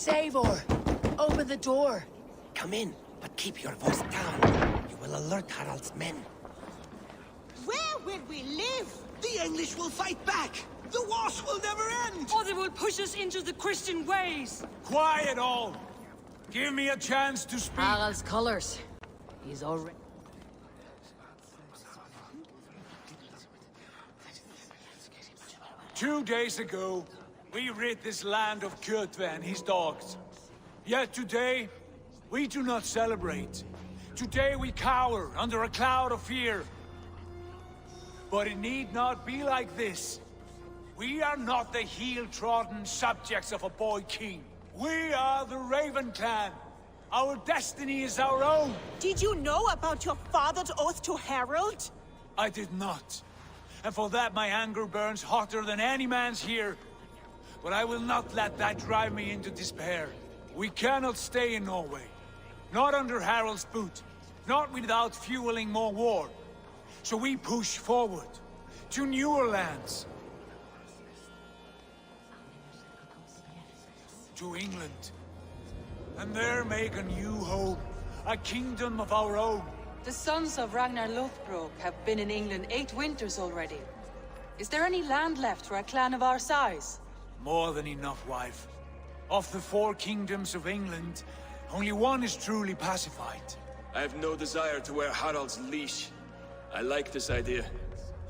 It's Eivor! Open the door! Come in, but keep your voice down. You will alert Harald's men. Where will we live? The English will fight back! The wars will never end! Or they will push us into the Christian ways! Quiet all! Give me a chance to speak! Harald's colors. He's already... Two days ago, we rid this land of Kjotve and his dogs. Yet today, we do not celebrate. Today we cower under a cloud of fear. But it need not be like this. We are not the heel-trodden subjects of a boy king. We are the Raven clan. Our destiny is our own. Did you know about your father's oath to Harald? I did not. And for that my anger burns hotter than any man's here. But I will not let that drive me into despair. We cannot stay in Norway. Not under Harald's boot. Not without fueling more war. So we push forward. To newer lands. To England. And there make a new home. A kingdom of our own. The sons of Ragnar Lothbrok have been in England 8 winters already. Is there any land left for a clan of our size? More than enough, wife. Of the 4 kingdoms of England, only one is truly pacified. I have no desire to wear Harald's leash. I like this idea.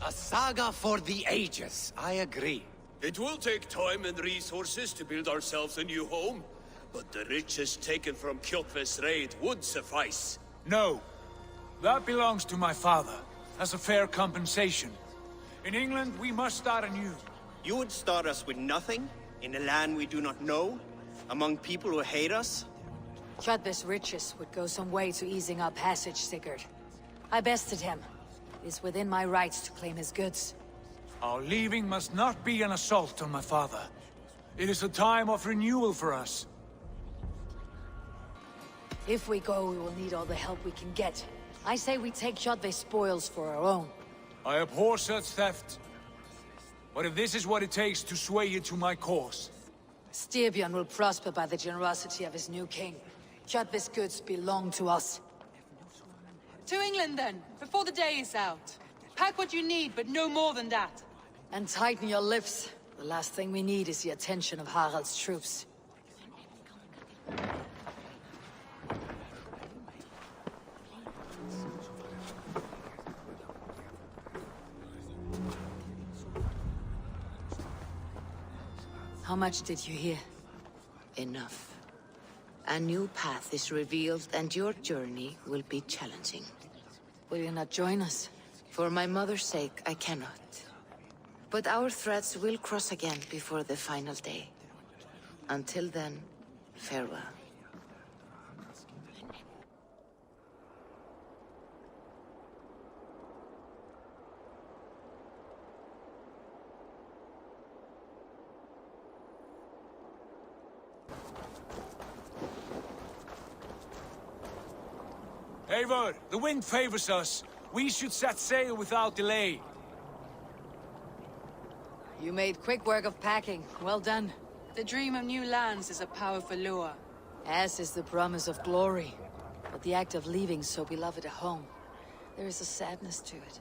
A saga for the ages, I agree. It will take time and resources to build ourselves a new home, but the riches taken from Kjotve's raid would suffice. No. That belongs to my father, as a fair compensation. In England, we must start anew. You would start us with nothing? In a land we do not know? Among people who hate us? Kjotve's riches would go some way to easing our passage, Sigurd. I bested him. It is within my rights to claim his goods. Our leaving must not be an assault on my father. It is a time of renewal for us. If we go, we will need all the help we can get. I say we take Kjotve's spoils for our own. I abhor such theft. But if this is what it takes to sway you to my cause... Styrbjörn will prosper by the generosity of his new king. Kjotve's goods belong to us. To England then, before the day is out. Pack what you need, but no more than that. And tighten your lips. The last thing we need is the attention of Harald's troops. How much did you hear? Enough. A new path is revealed, and your journey will be challenging. Will you not join us? For my mother's sake, I cannot. But our threads will cross again before the final day. Until then, farewell. Eivor, the wind favors us. We should set sail without delay. You made quick work of packing. Well done. The dream of new lands is a powerful lure. As is the promise of glory. But the act of leaving so beloved a home, there is a sadness to it.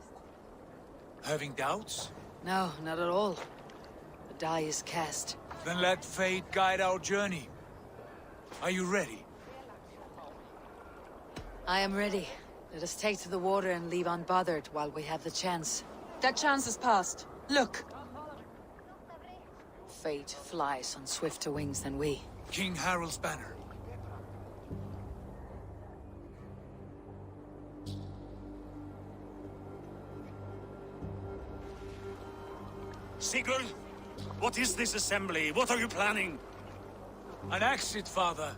Having doubts? No, not at all. The die is cast. Then let fate guide our journey. Are you ready? I am ready. Let us take to the water and leave unbothered while we have the chance. That chance is past. Look! Fate flies on swifter wings than we. King Harald's banner. Sigurd, what is this assembly? What are you planning? An exit, father.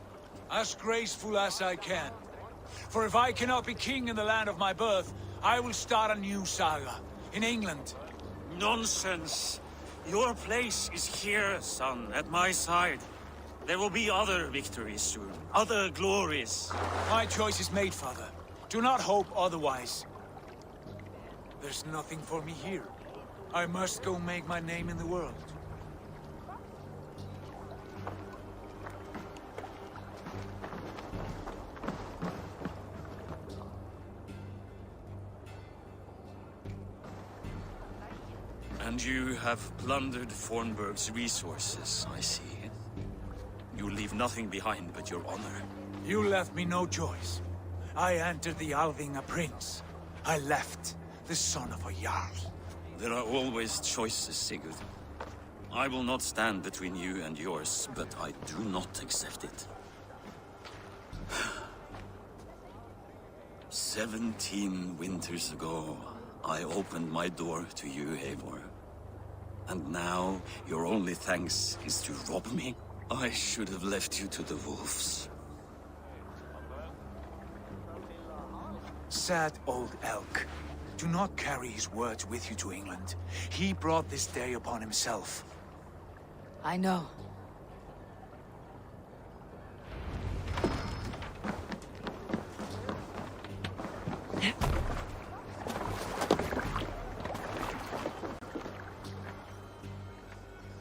As graceful as I can. For if I cannot be king in the land of my birth, I will start a new saga. In England. Nonsense. Your place is here, son, at my side. There will be other victories soon. Other glories. My choice is made, father. Do not hope otherwise. There's nothing for me here. I must go make my name in the world. And you have plundered Fornburg's resources, I see. You leave nothing behind but your honor. You left me no choice. I entered the Alving a prince. I left the son of a Jarl. There are always choices, Sigurd. I will not stand between you and yours, but I do not accept it. 17 winters ago, I opened my door to you, Eivor. And now, your only thanks is to rob me? I should have left you to the wolves. Sad old elk. Do not carry his words with you to England. He brought this day upon himself. I know.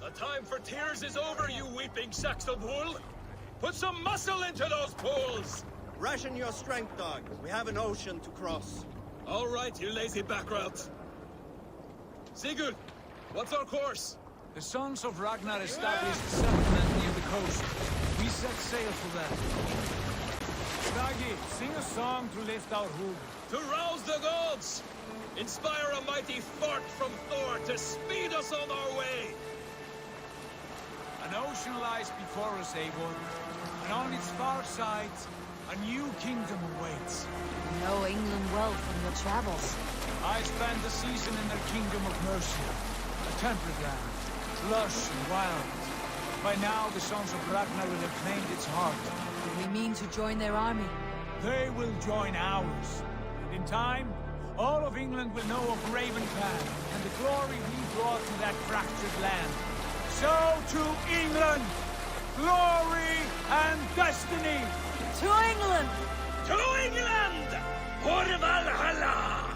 The time for tears is over, you weeping sacks of wool! Put some muscle into those poles! Ration your strength, dog. We have an ocean to cross. All right, you lazy backrout. Sigurd, what's our course? The sons of Ragnar established a settlement near the coast. We set sail for that. Ragi, sing a song to lift our hood. To rouse the gods! Inspire a mighty fart from Thor to speed us on our way! An ocean lies before us, Eivor, and on its far side, a new kingdom awaits. You know England well from your travels. I spent a season in their kingdom of Mercia, a temperate land, lush and wild. By now, the sons of Ragnar will have claimed its heart. Do we mean to join their army? They will join ours. And in time, all of England will know of Raven Clan and the glory we brought to that fractured land. So to England! Glory and destiny! To England! To England! For Valhalla!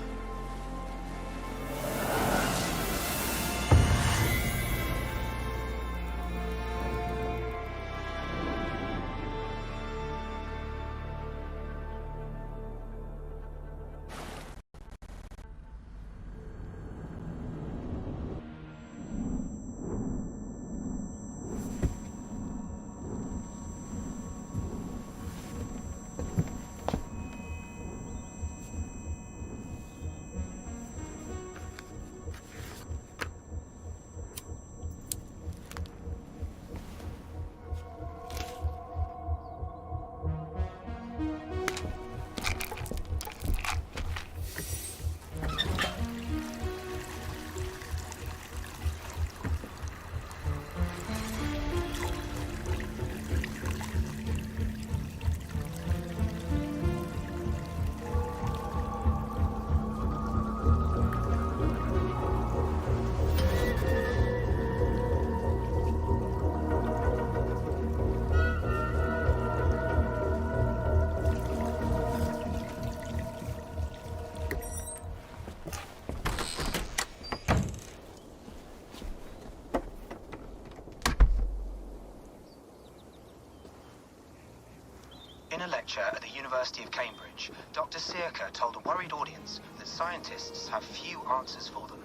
In a lecture at the University of Cambridge, Dr. Sirka told a worried audience that scientists have few answers for them.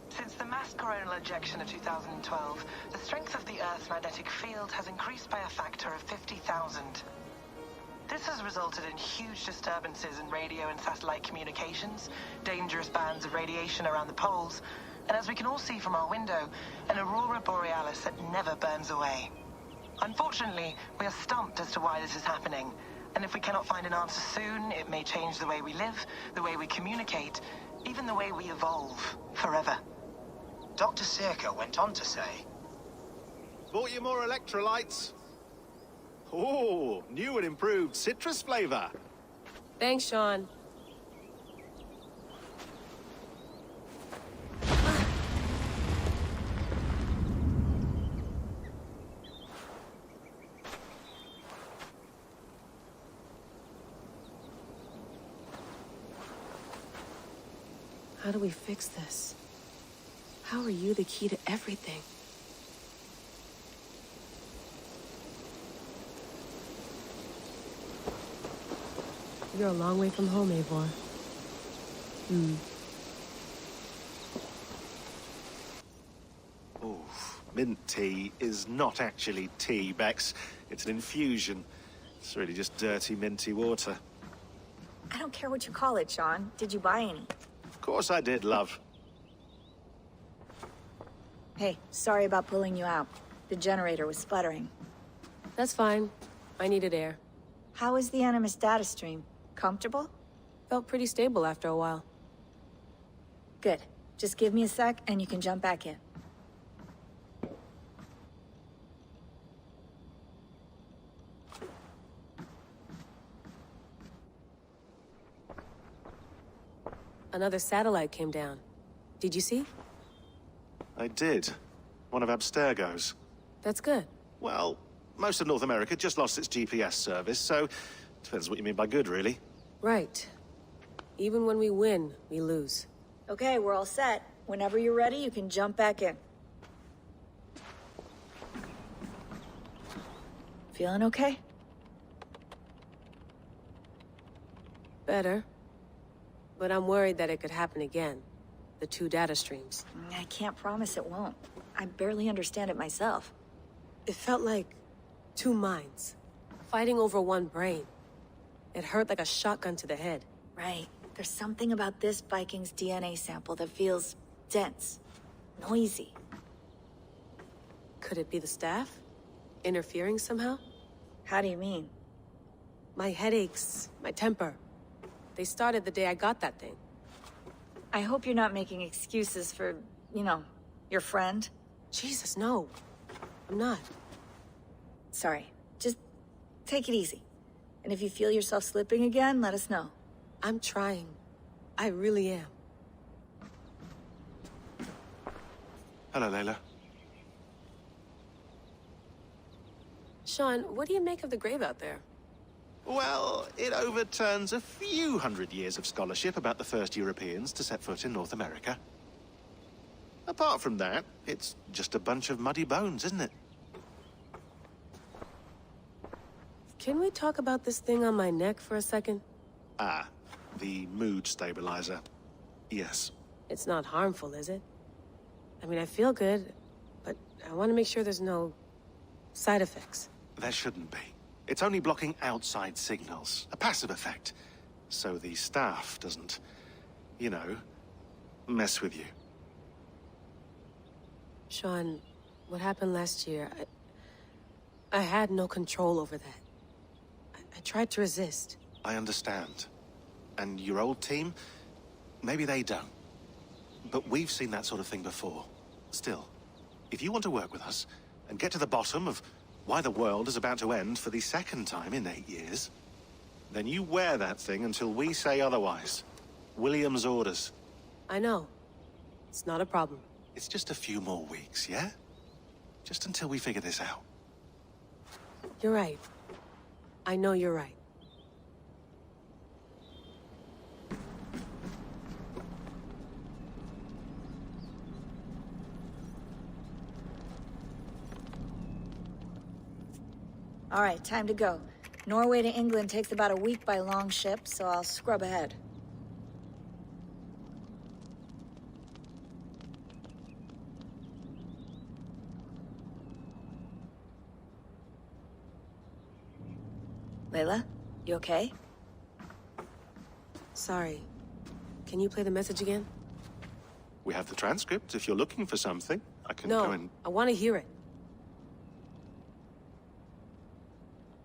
Since the mass coronal ejection of 2012, the strength of the Earth's magnetic field has increased by a factor of 50,000. This has resulted in huge disturbances in radio and satellite communications, dangerous bands of radiation around the poles, and as we can all see from our window, an aurora borealis that never burns away. Unfortunately, we are stumped as to why this is happening, and if we cannot find an answer soon, it may change the way we live, the way we communicate, even the way we evolve, forever. Dr. Sirka went on to say, Bought you more electrolytes? Oh, new and improved citrus flavor. Thanks, Sean. How do we fix this? How are you the key to everything? You're a long way from home, Eivor. Mint tea is not actually tea, Bex. It's an infusion. It's really just dirty, minty water. I don't care what you call it, Sean. Did you buy any? Of course I did, love. Hey, sorry about pulling you out. The generator was sputtering. That's fine. I needed air. How is the Animus data stream? Comfortable? Felt pretty stable after a while. Good. Just give me a sec and you can jump back in. Another satellite came down. Did you see? I did. One of Abstergo's. That's good. Well, most of North America just lost its GPS service, so depends what you mean by good, really. Right. Even when we win, we lose. Okay, we're all set. Whenever you're ready, you can jump back in. Feeling okay? Better. But I'm worried that it could happen again. The two data streams. I can't promise it won't. I barely understand it myself. It felt like two minds, fighting over one brain. It hurt like a shotgun to the head. Right. There's something about this Viking's DNA sample that feels dense, noisy. Could it be the staff? Interfering somehow? How do you mean? My headaches, my temper. They started the day I got that thing. I hope you're not making excuses for, you know, your friend. Jesus, no. I'm not. Sorry. Just take it easy. And if you feel yourself slipping again, let us know. I'm trying. I really am. Hello, Layla. Sean, what do you make of the grave out there? Well, it overturns a few hundred years of scholarship about the first Europeans to set foot in North America. Apart from that, it's just a bunch of muddy bones, isn't it? Can we talk about this thing on my neck for a second? Ah, the mood stabilizer. Yes. It's not harmful, is it? I mean, I feel good, but I want to make sure there's no side effects. There shouldn't be. It's only blocking outside signals, a passive effect. So the staff doesn't, you know, mess with you. Sean, what happened last year, I had no control over that. I tried to resist. I understand. And your old team, maybe they don't. But we've seen that sort of thing before. Still, if you want to work with us and get to the bottom of why the world is about to end for the second time in 8 years, then you wear that thing until we say otherwise. William's orders. I know. It's not a problem. It's just a few more weeks, yeah? Just until we figure this out. You're right. I know you're right. All right, time to go. Norway to England takes about a week by long ship, so I'll scrub ahead. Layla, you okay? Sorry. Can you play the message again? We have the transcript. If you're looking for something, I can go and... No, I want to hear it.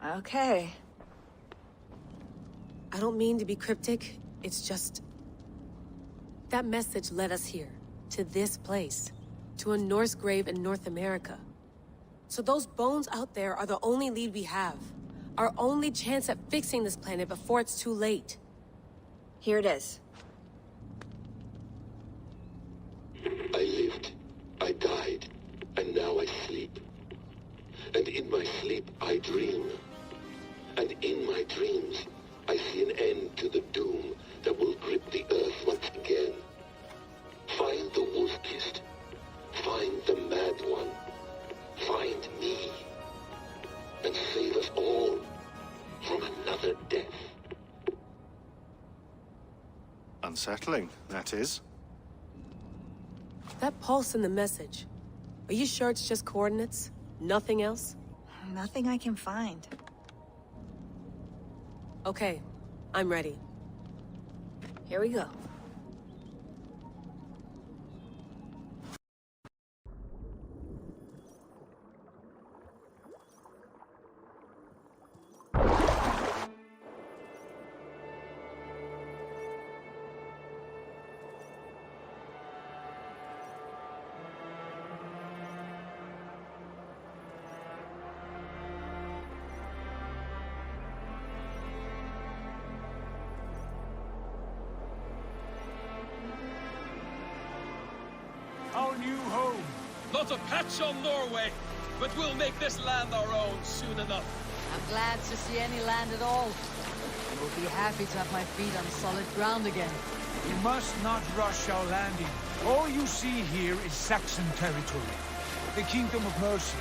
Okay. I don't mean to be cryptic. It's just... that message led us here. To this place. To a Norse grave in North America. So those bones out there are the only lead we have. Our only chance at fixing this planet before it's too late. Here it is. I lived, I died, and now I sleep. And in my sleep I dream. And in my dreams, I see an end to the doom that will grip the earth once again. Find the wolf-kissed. Find the mad one. Find me. And save us all from another death. Unsettling, that is. That pulse in the message. Are you sure it's just coordinates? Nothing else? Nothing I can find. Okay, I'm ready. Here we go. Our new home. Not a patch on Norway, but we'll make this land our own soon enough. I'm glad to see any land at all. I will be happy to have my feet on solid ground again. We must not rush our landing. All you see here is Saxon territory. The Kingdom of Mercia,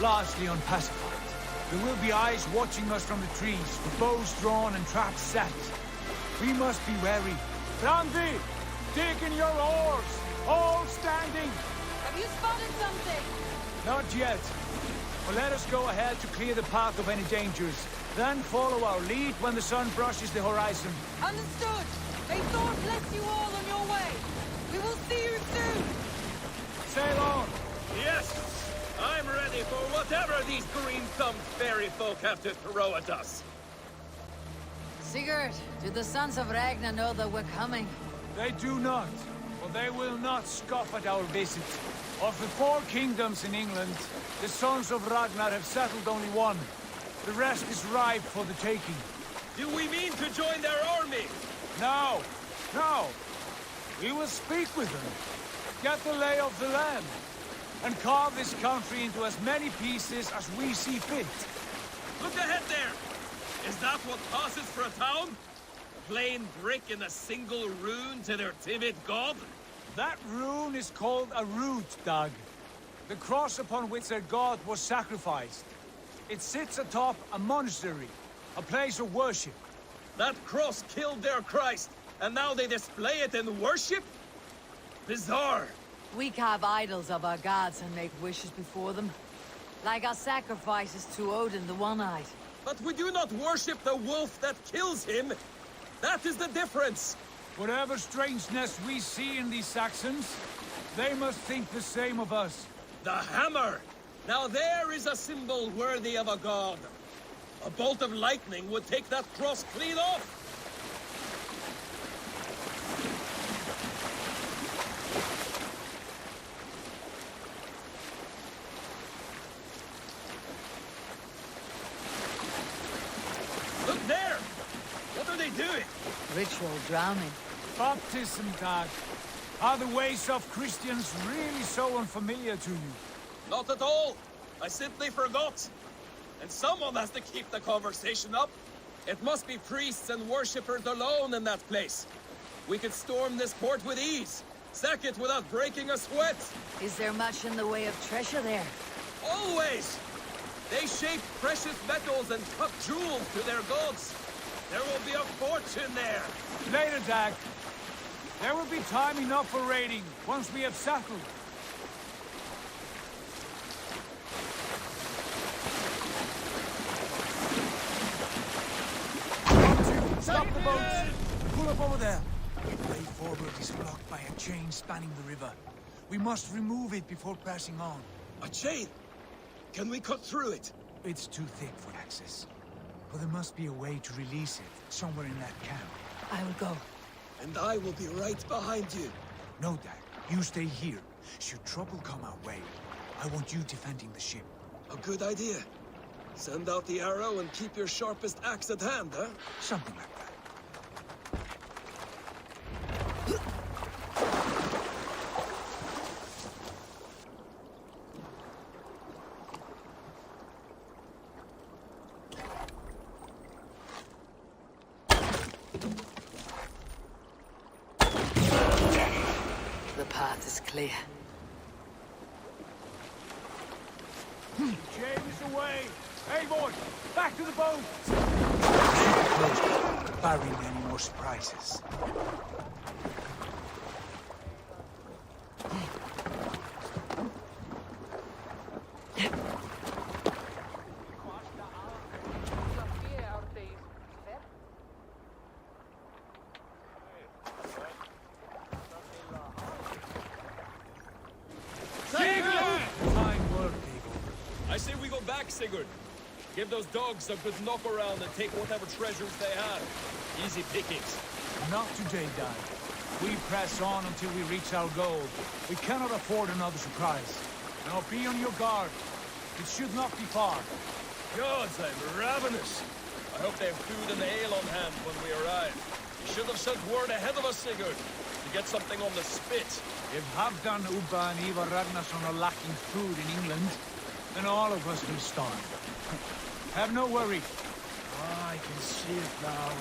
largely unpacified. There will be eyes watching us from the trees, with bows drawn and traps set. We must be wary. Randi, dig in your oars! All standing! Have you spotted something? Not yet. But let us go ahead to clear the path of any dangers. Then follow our lead when the sun brushes the horizon. Understood. May Thor bless you all on your way. We will see you soon. Sail on. Yes, I'm ready for whatever these green-thumbed fairy folk have to throw at us. Sigurd, do the sons of Ragnar know that we're coming? They do not. For they will not scoff at our visit. Of the 4 kingdoms in England, the sons of Ragnar have settled only one. The rest is ripe for the taking. Do we mean to join their army? No, no. We will speak with them, get the lay of the land, and carve this country into as many pieces as we see fit. Look ahead there! Is that what passes for a town? Plain brick in a single rune to their timid god? That rune is called a root, Dag. The cross upon which their god was sacrificed. It sits atop a monastery, a place of worship. That cross killed their Christ, and now they display it in worship? Bizarre. We carve idols of our gods and make wishes before them. Like our sacrifices to Odin the One-Eyed. But we do not worship the wolf that kills him. That is the difference! Whatever strangeness we see in these Saxons, they must think the same of us. The hammer! Now there is a symbol worthy of a god. A bolt of lightning would take that cross clean off! Look there! What are they doing? Ritual drowning. Baptism, Dag. Are the ways of Christians really so unfamiliar to you? Not at all. I simply forgot. And someone has to keep the conversation up. It must be priests and worshippers alone in that place. We could storm this port with ease. Sack it without breaking a sweat. Is there much in the way of treasure there? Always! They shape precious metals and cut jewels to their gods. There will be a fortune there. Later, Dag. There will be time enough for raiding, once we have settled. Stop the boats! Pull up over there. The way forward is blocked by a chain spanning the river. We must remove it before passing on. A chain? Can we cut through it? It's too thick for access. But there must be a way to release it, somewhere in that camp. I will go. And I will be right behind you. No, Dag. You stay here. Should trouble come our way, I want you defending the ship. A good idea. Send out the arrow and keep your sharpest axe at hand, huh? Something like that. The path is clear. James away! Hey, boy! Back to the boat! Barring any more surprises. say we go back, Sigurd? Give those dogs a good knock around and take whatever treasures they have. Easy pickings. Not today, Dad. We press on until we reach our goal. We cannot afford another surprise. Now be on your guard. It should not be far. Gods, I'm ravenous. I hope they have food and ale on hand when we arrive. You should have sent word ahead of us, Sigurd, to get something on the spit. If Halfdan, Ubba, and Ivar Ragnarsson are lacking food in England, then all of us will starve. Have no worry. Ah, I can see it now.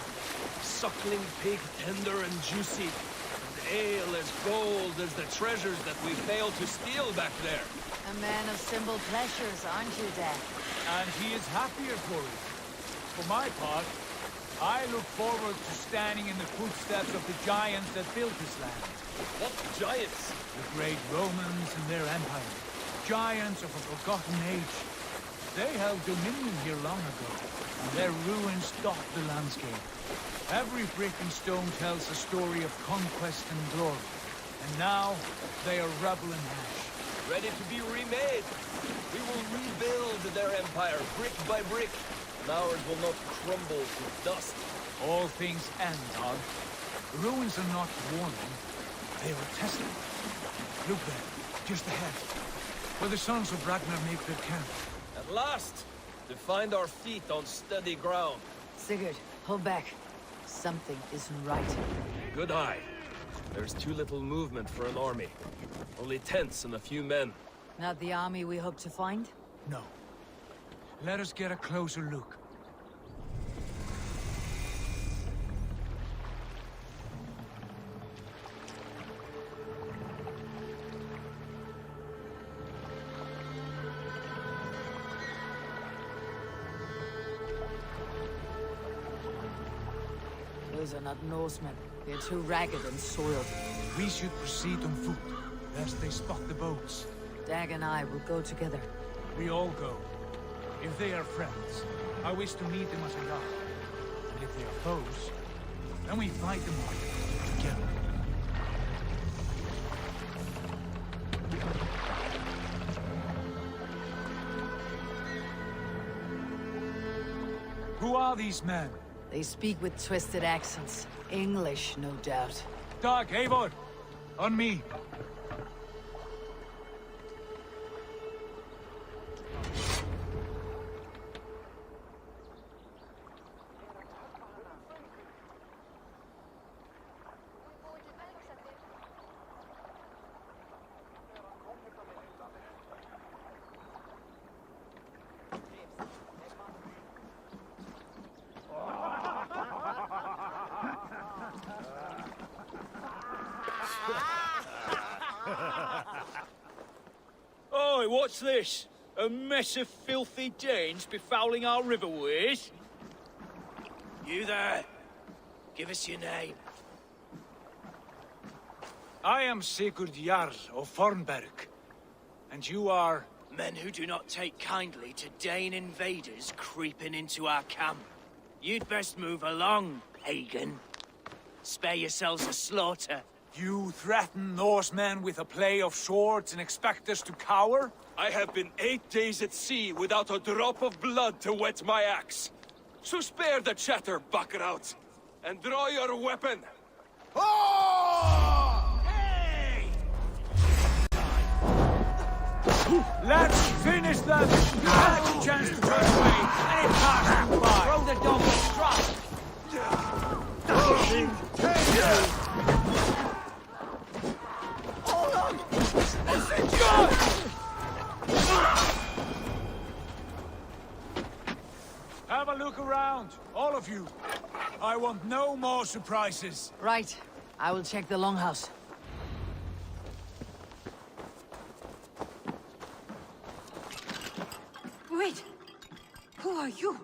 Suckling pig, tender and juicy. And ale as gold as the treasures that we failed to steal back there. A man of simple pleasures, aren't you, Dad? And he is happier for it. For my part, I look forward to standing in the footsteps of the giants that built this land. What giants? The great Romans and their empire. Giants of a forgotten age. They held dominion here long ago, and their ruins dot the landscape. Every brick and stone tells a story of conquest and glory. And now, they are rubble and ash. Ready to be remade. We will rebuild their empire, brick by brick. And ours will not crumble to dust. All things end, Todd. The ruins are not warning. They are testing. Look there, just ahead. Where the sons of Ragnar make their camp. At last! To find our feet on steady ground. Sigurd, hold back. Something isn't right. Good eye. There's too little movement for an army. Only tents and a few men. Not the army we hope to find? No. Let us get a closer look. Those are not Norsemen. They're too ragged and soiled. We should proceed on foot, lest they spot the boats. Dag and I will go together. We all go. If they are friends, I wish to meet them as a yard. And if they are foes, then we fight them all together. Who are these men? They speak with twisted accents. English, no doubt. Dag, Eivor! On me! Oi, what's this? A mess of filthy Danes befouling our riverways? You there! Give us your name. I am Sigurd Jarl of Fornberg. And you are? Men who do not take kindly to Dane invaders creeping into our camp. You'd best move along, pagan. Spare yourselves a slaughter. You threaten Norsemen with a play of swords and expect us to cower? I have been 8 days at sea without a drop of blood to wet my axe. So spare the chatter, Buckerout, and draw your weapon. Oh! Hey! Let's finish them! You had a chance to turn away, and it passed you by! Throw the dog and strike! Hold on! It's yours! Have a look around, all of you. I want no more surprises. Right. I will check the longhouse. Wait! Who are you?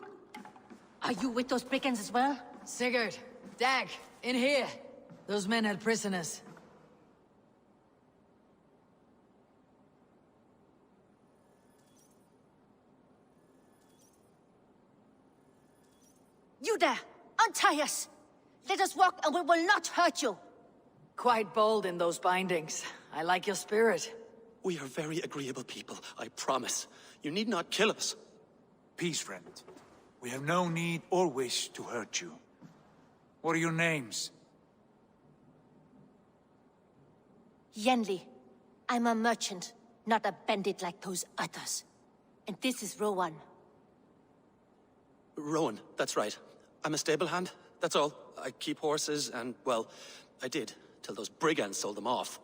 Are you with those brigands as well? Sigurd, Dag, in here. Those men had prisoners. You there! Untie us! Let us walk and we will not hurt you! Quite bold in those bindings. I like your spirit. We are very agreeable people, I promise. You need not kill us. Peace, friend. We have no need or wish to hurt you. What are your names? Yenli. I'm a merchant, not a bandit like those others. And this is Rowan. Rowan, that's right. I'm a stable hand, that's all. I keep horses and, well, I did, till those brigands sold them off.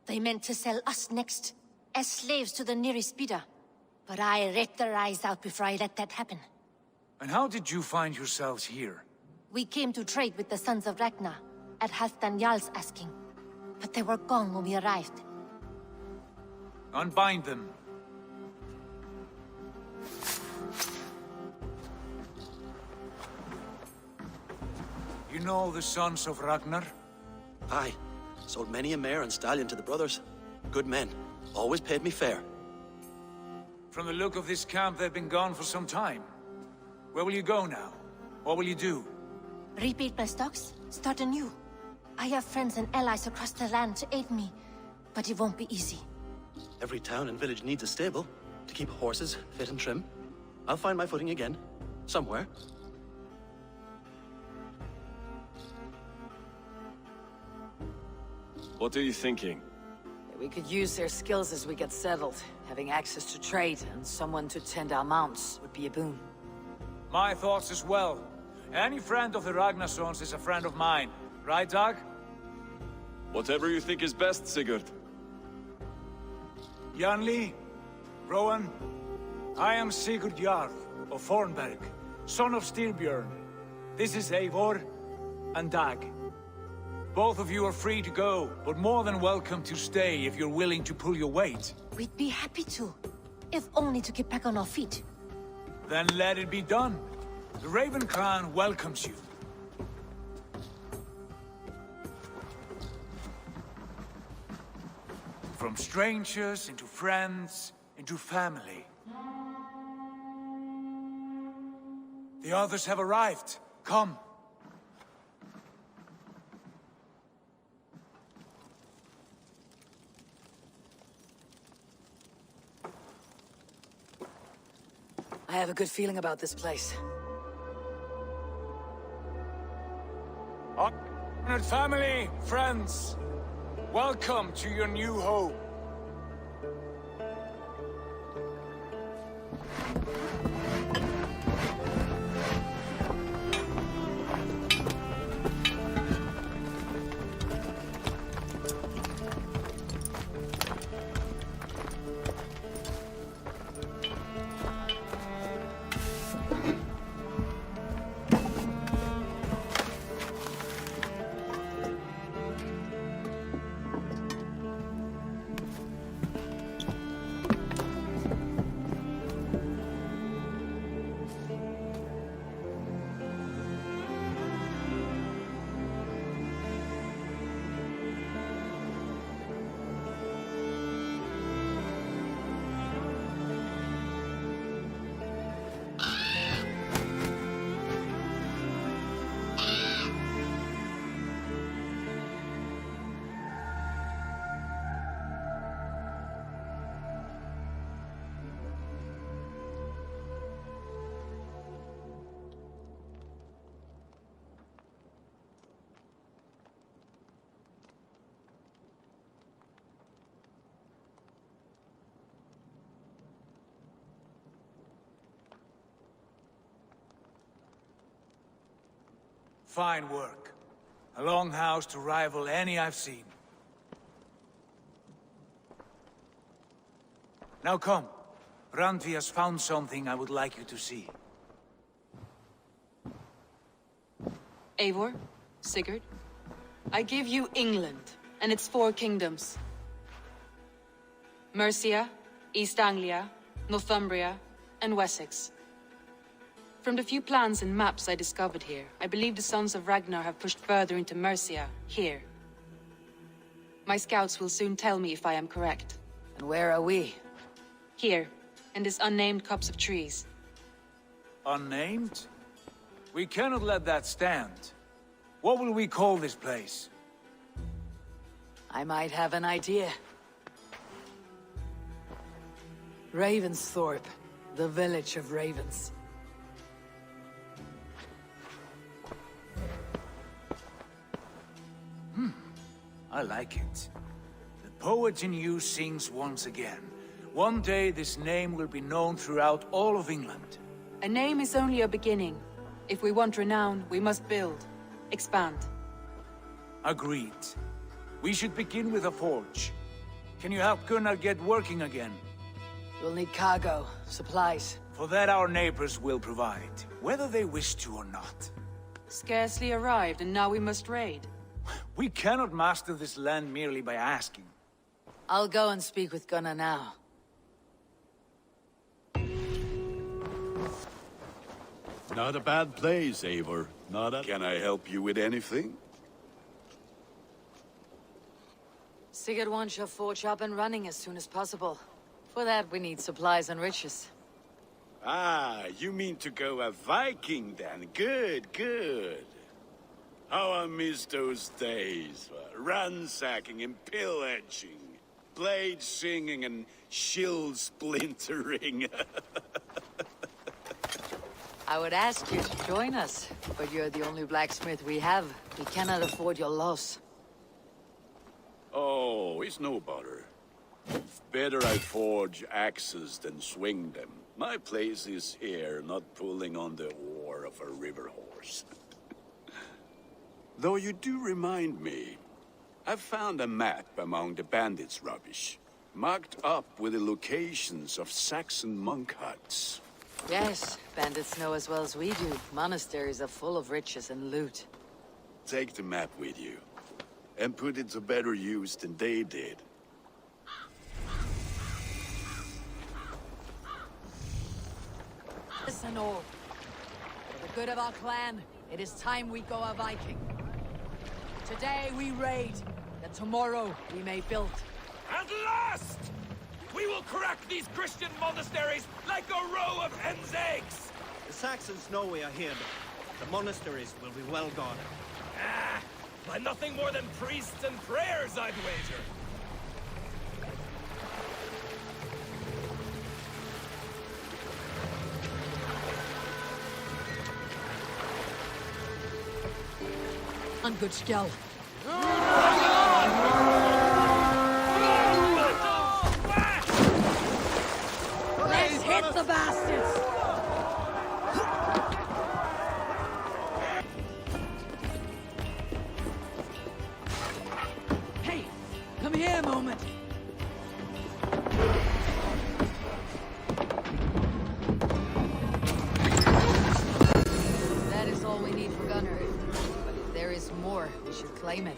They meant to sell us next, as slaves to the nearest bidder. But I ripped their eyes out before I let that happen. And how did you find yourselves here? We came to trade with the Sons of Ragnar, at Halfdan Jarl's asking. But they were gone when we arrived. Unbind them. You know the Sons of Ragnar? Aye. Sold many a mare and stallion to the brothers. Good men. Always paid me fair. From the look of this camp, they've been gone for some time. Where will you go now? What will you do? Rebuild my stocks, start anew. I have friends and allies across the land to aid me, but it won't be easy. Every town and village needs a stable to keep horses fit and trim. I'll find my footing again. Somewhere. What are you thinking? We could use their skills as we get settled. Having access to trade and someone to tend our mounts would be a boon. My thoughts as well. Any friend of the Ragnarsons is a friend of mine. Right, Dag? Whatever you think is best, Sigurd. Janli, Rowan, I am Sigurd Jarl of Fornberg, son of Styrbjörn. This is Eivor and Dag. Both of you are free to go, but more than welcome to stay if you're willing to pull your weight. We'd be happy to, if only to get back on our feet. Then let it be done. The Raven Clan welcomes you. From strangers, into friends, into family. The others have arrived. Come. I have a good feeling about this place. Honored family, friends, welcome to your new home. Fine work. A longhouse to rival any I've seen. Now come. Randvi has found something I would like you to see. Eivor, Sigurd, I give you England and its 4 kingdoms. Mercia, East Anglia, Northumbria, and Wessex. From the few plans and maps I discovered here, I believe the Sons of Ragnar have pushed further into Mercia, here. My scouts will soon tell me if I am correct. And where are we? Here, in this unnamed copse of trees. Unnamed? We cannot let that stand. What will we call this place? I might have an idea. Ravensthorpe, the village of ravens. I like it. The poet in you sings once again. One day this name will be known throughout all of England. A name is only a beginning. If we want renown, we must build. Expand. Agreed. We should begin with a forge. Can you help Gunnar get working again? We'll need cargo, supplies. For that our neighbors will provide, whether they wish to or not. Scarcely arrived, and now we must raid. We cannot master this land merely by asking. I'll go and speak with Gunnar now. Not a bad place, Eivor. Can I help you with anything? Sigurd wants your forge up and running as soon as possible. For that, we need supplies and riches. Ah, you mean to go a Viking then? Good, good. How I miss those days. Ransacking and pillaging. Blade singing and shield splintering. I would ask you to join us, but you're the only blacksmith we have. We cannot afford your loss. Oh, it's no bother. Better I forge axes than swing them. My place is here, not pulling on the oar of a river horse. Though you do remind me, I found a map among the bandits' rubbish, marked up with the locations of Saxon monk huts. Yes, bandits know as well as we do. Monasteries are full of riches and loot. Take the map with you, and put it to better use than they did. Listen all. For the good of our clan, it is time we go a Viking. Today we raid, that tomorrow we may build. At last! We will crack these Christian monasteries like a row of hen's eggs! The Saxons know we are here, but the monasteries will be well guarded. Ah, by nothing more than priests and prayers, I'd wager. On good skill. Let's hit the bastards! Hey, come here a moment. That is all we need for Gunnar. But if there is more, we should claim it.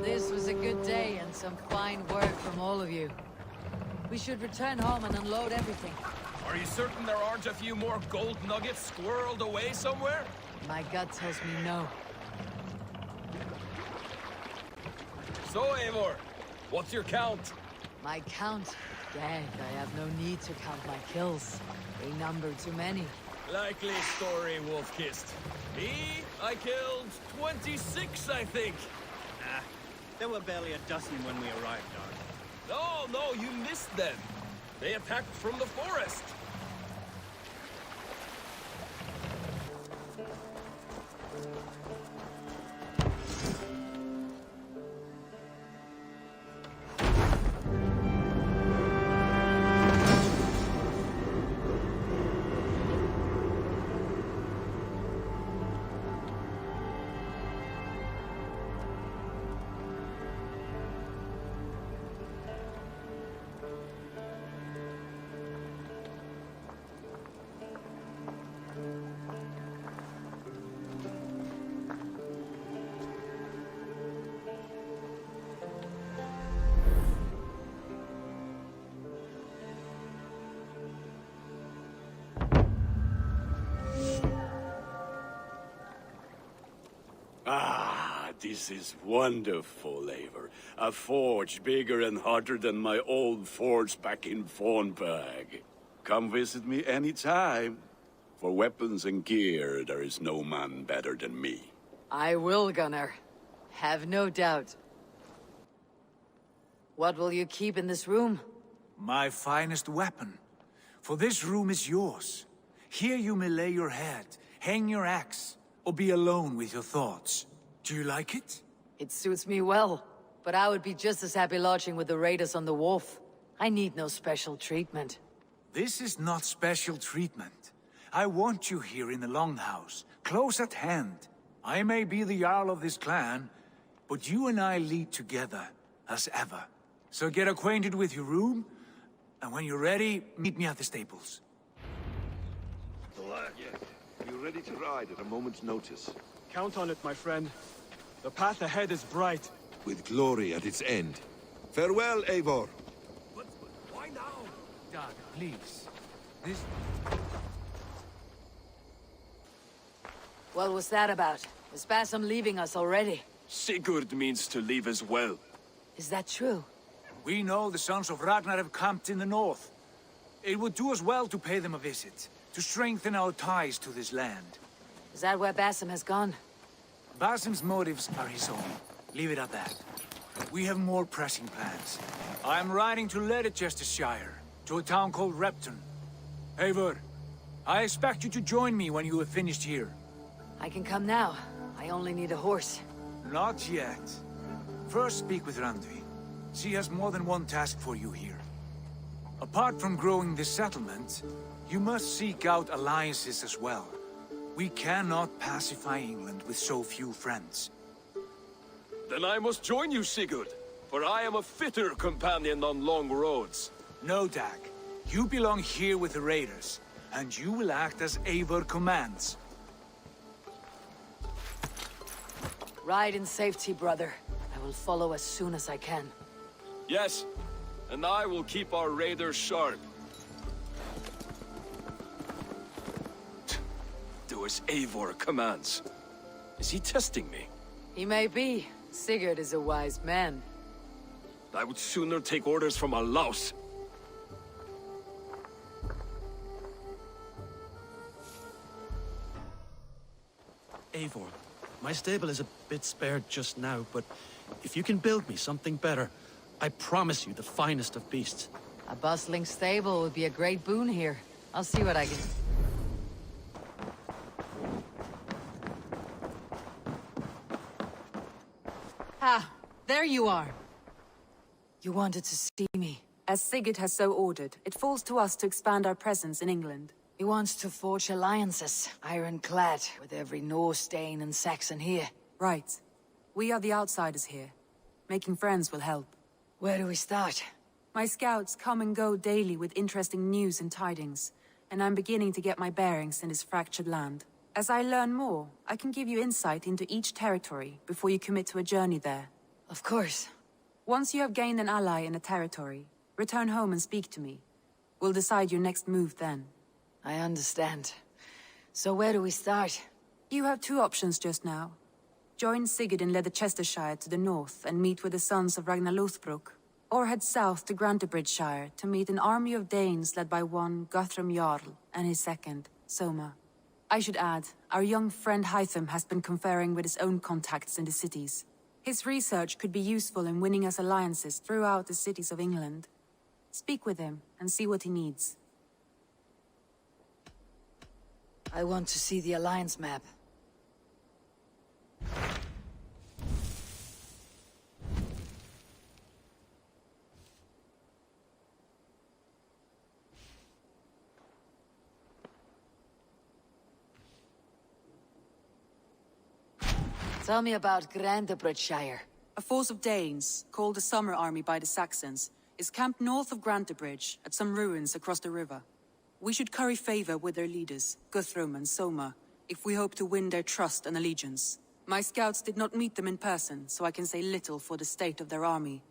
This was a good day and some fine work from all of you. We should return home and unload everything. Are you certain there aren't a few more gold nuggets squirreled away somewhere? My gut tells me no. So, Eivor, what's your count? My count? Gag, I have no need to count my kills. They number too many. Likely story, Wolf-Kissed. Me, I killed 26, I think. Ah, there were barely a dozen when we arrived, Dark. No, you missed them. They attacked from the forest. Ah, this is wonderful, Eivor. A forge bigger and hotter than my old forge back in Fornberg. Come visit me any time. For weapons and gear, there is no man better than me. I will, Gunnar. Have no doubt. What will you keep in this room? My finest weapon. For this room is yours. Here you may lay your head, hang your axe, or be alone with your thoughts. Do you like it? It suits me well, but I would be just as happy lodging with the raiders on the wharf. I need no special treatment. This is not special treatment. I want you here in the Longhouse, close at hand. I may be the Jarl of this clan, but you and I lead together, as ever. So get acquainted with your room, and when you're ready, meet me at the stables. You're ready to ride at a moment's notice. Count on it, my friend. The path ahead is bright. With glory at its end. Farewell, Eivor. But why now? Dad, please. This... What was that about? Is Basim leaving us already? Sigurd means to leave as well. Is that true? We know the sons of Ragnar have camped in the north. It would do us well to pay them a visit, to strengthen our ties to this land. Is that where Basim has gone? Basim's motives are his own. Leave it at that. We have more pressing plans. I am riding to Leicestershire, to a town called Repton. Eivor, I expect you to join me when you have finished here. I can come now. I only need a horse. Not yet. First speak with Randvi. She has more than one task for you here. Apart from growing this settlement, you must seek out alliances as well. We cannot pacify England with so few friends. Then I must join you, Sigurd, for I am a fitter companion on long roads. No, Dag. You belong here with the raiders, and you will act as Eivor commands. Ride in safety, brother. I will follow as soon as I can. Yes, and I will keep our raiders sharp. Do as Eivor commands. Is he testing me? He may be. Sigurd is a wise man. I would sooner take orders from a louse. Eivor, my stable is a bit spared just now, but if you can build me something better, I promise you the finest of beasts. A bustling stable would be a great boon here. I'll see what I can... Ah, there you are. You wanted to see me? As Sigurd has so ordered, it falls to us to expand our presence in England. He wants to forge alliances, ironclad, with every Norse, Dane, and Saxon here. Right. We are the outsiders here. Making friends will help. Where do we start? My scouts come and go daily with interesting news and tidings, and I'm beginning to get my bearings in this fractured land. As I learn more, I can give you insight into each territory before you commit to a journey there. Of course. Once you have gained an ally in a territory, return home and speak to me. We'll decide your next move then. I understand. So where do we start? You have two options just now. Join Sigurd in Leicestershire to the north and meet with the sons of Ragnar Lothbrok, or head south to Grantebridgeshire to meet an army of Danes led by one Guthrum Jarl and his second, Soma. I should add, our young friend Hytham has been conferring with his own contacts in the cities. His research could be useful in winning us alliances throughout the cities of England. Speak with him and see what he needs. I want to see the alliance map. Tell me about Grantebridgeshire. A force of Danes, called the Summer Army by the Saxons, is camped north of Grantebridge at some ruins across the river. We should curry favor with their leaders, Guthrum and Soma, if we hope to win their trust and allegiance. My scouts did not meet them in person, so I can say little for the state of their army.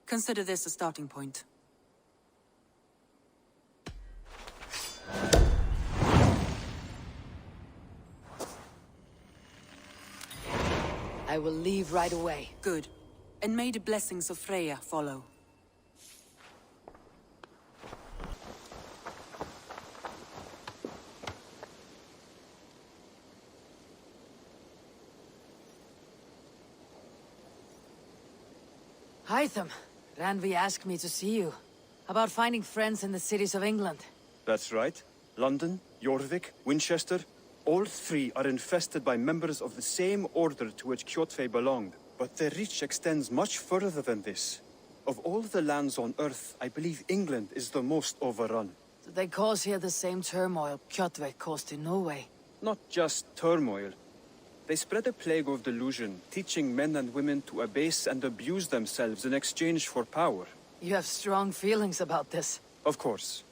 Consider this a starting point. I will leave right away. Good. And may the blessings of Freya follow. Hytham, Ranvi asked me to see you. About finding friends in the cities of England. That's right. London, Jorvik, Winchester, all three are infested by members of the same order to which Kjotve belonged. But their reach extends much further than this. Of all the lands on Earth, I believe England is the most overrun. Do they cause here the same turmoil Kjotve caused in Norway? Not just turmoil. They spread a plague of delusion, teaching men and women to abase and abuse themselves in exchange for power. You have strong feelings about this. Of course.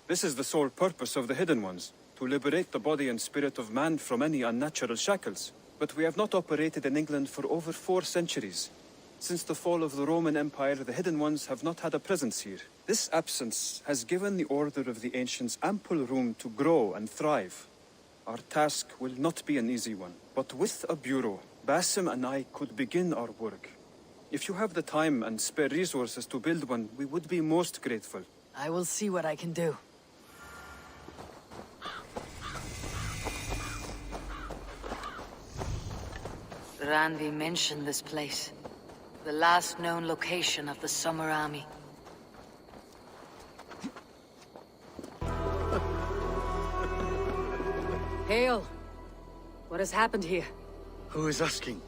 This is the sole purpose of the Hidden Ones, to liberate the body and spirit of man from any unnatural shackles. But we have not operated in England for over 4 centuries. Since the fall of the Roman Empire, the Hidden Ones have not had a presence here. This absence has given the Order of the Ancients ample room to grow and thrive. Our task will not be an easy one, but with a bureau, Basim and I could begin our work. If you have the time and spare resources to build one, we would be most grateful. I will see what I can do. Ranvi mentioned this place. The last known location of the Summer Army. Hail! What has happened here? Who is asking?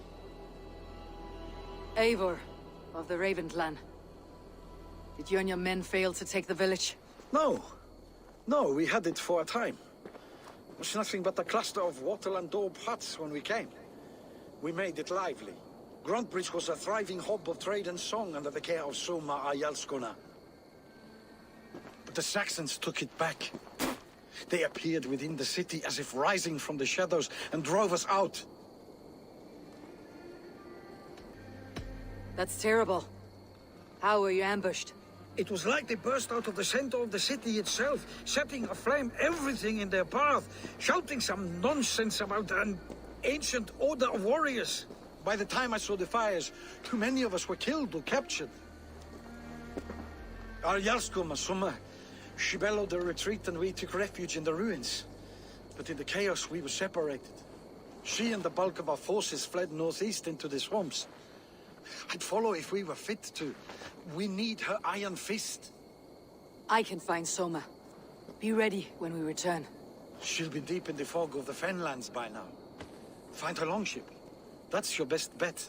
Eivor, of the Raven clan. Did you and your men fail to take the village? No. No, we had it for a time. It was nothing but a cluster of wattle and daub huts when we came. We made it lively. Gruntbridge was a thriving hub of trade and song under the care of Soma Ayalskona. But the Saxons took it back. They appeared within the city as if rising from the shadows and drove us out. That's terrible. How were you ambushed? It was like they burst out of the center of the city itself, setting aflame everything in their path, shouting some nonsense about an ancient order of warriors. By the time I saw the fires, too many of us were killed or captured. Our Yarskoma, Summa, she bellowed a retreat and we took refuge in the ruins. But in the chaos, we were separated. She and the bulk of our forces fled northeast into the swamps. I'd follow if we were fit to. We need her iron fist. I can find Soma. Be ready when we return. She'll be deep in the fog of the Fenlands by now. Find her longship. That's your best bet.